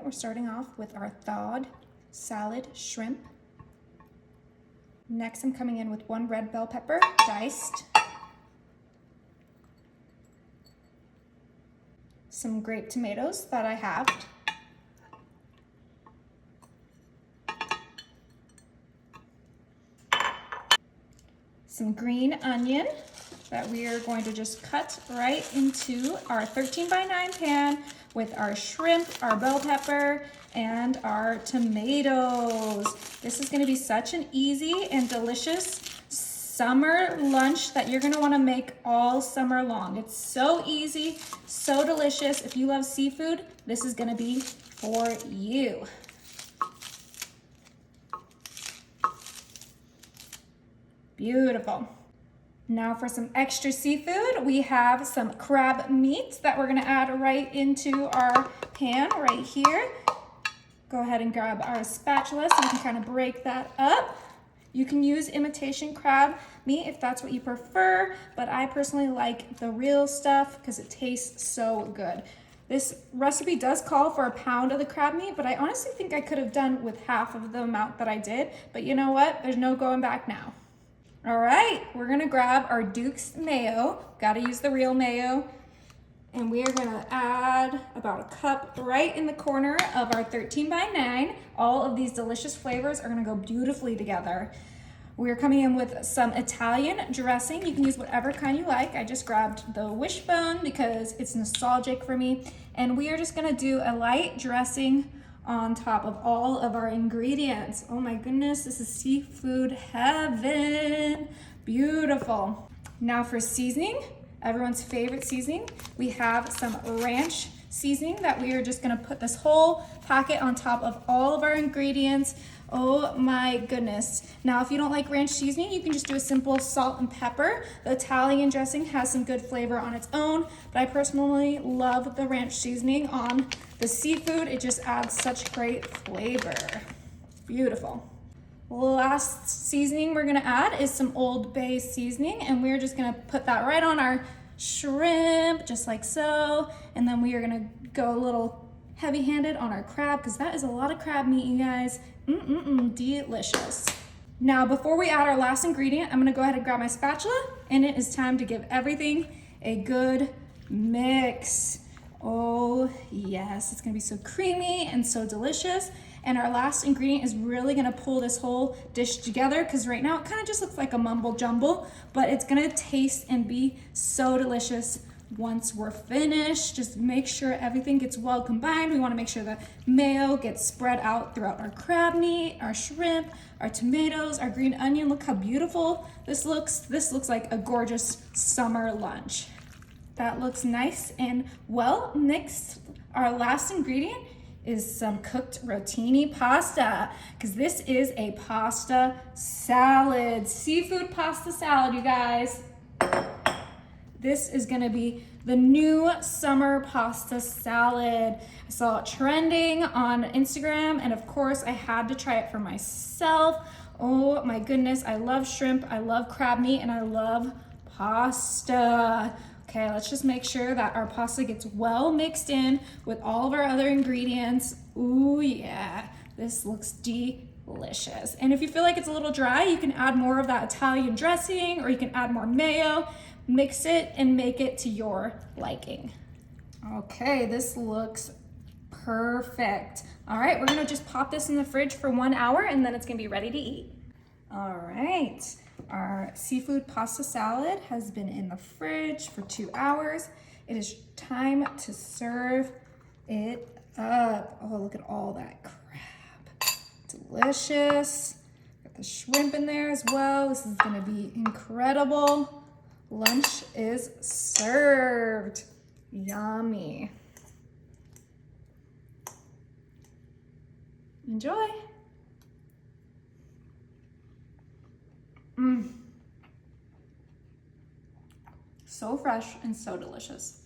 we're starting off with our thawed salad shrimp. Next, I'm coming in with 1 red bell pepper, diced. Some grape tomatoes that I halved. Some green onion that we are going to just cut right into our 13x9 pan with our shrimp, our bell pepper, and our tomatoes. This is gonna be such an easy and delicious summer lunch that you're gonna wanna make all summer long. It's so easy, so delicious. If you love seafood, this is gonna be for you. Beautiful. Now for some extra seafood, we have some crab meat that we're gonna add right into our pan right here. Go ahead and grab our spatula so we can kind of break that up. You can use imitation crab meat if that's what you prefer, but I personally like the real stuff because it tastes so good. This recipe does call for 1 pound of the crab meat, but I honestly think I could have done with half of the amount that I did, but you know what? There's no going back now. All right, we're gonna grab our Duke's mayo. Gotta use the real mayo. And we are gonna add about 1 cup right in the corner of our 13x9. All of these delicious flavors are gonna go beautifully together. We're coming in with some Italian dressing. You can use whatever kind you like. I just grabbed the Wishbone because it's nostalgic for me. And we are just gonna do a light dressing on top of all of our ingredients. Oh my goodness, this is seafood heaven. Beautiful. Now for seasoning, everyone's favorite seasoning. We have some ranch seasoning that we are just gonna put this whole packet on top of all of our ingredients. Oh my goodness. Now, if you don't like ranch seasoning, you can just do a simple salt and pepper. The Italian dressing has some good flavor on its own, but I personally love the ranch seasoning on the seafood. It just adds such great flavor. Beautiful. Last seasoning we're gonna add is some Old Bay seasoning, and we're just gonna put that right on our shrimp, just like so. And then we are gonna go a little heavy-handed on our crab, because that is a lot of crab meat, you guys. Delicious. Now, before we add our last ingredient, I'm gonna go ahead and grab my spatula, and it is time to give everything a good mix. Oh yes, it's gonna be so creamy and so delicious. And our last ingredient is really gonna pull this whole dish together, because right now it kind of just looks like a mumble jumble, but it's gonna taste and be so delicious once we're finished. Just make sure everything gets well combined. We wanna make sure the mayo gets spread out throughout our crab meat, our shrimp, our tomatoes, our green onion. Look how beautiful this looks. This looks like a gorgeous summer lunch. That looks nice and well mixed. Our last ingredient is some cooked rotini pasta, because this is a pasta salad, seafood pasta salad, you guys. This is gonna be the new summer pasta salad. I saw it trending on Instagram, and of course I had to try it for myself. Oh my goodness, I love shrimp, I love crab meat, and I love pasta. Okay, let's just make sure that our pasta gets well mixed in with all of our other ingredients. Ooh yeah, this looks delicious. And if you feel like it's a little dry, you can add more of that Italian dressing, or you can add more mayo. Mix it and make it to your liking. Okay, this looks perfect. All right, we're gonna just pop this in the fridge for 1 hour, and then it's gonna be ready to eat. All right, our seafood pasta salad has been in the fridge for 2 hours. It is time to serve it up. Oh, look at all that crab. Delicious. Got the shrimp in there as well. This is gonna be incredible. Lunch is served. Yummy. Enjoy. So fresh and so delicious.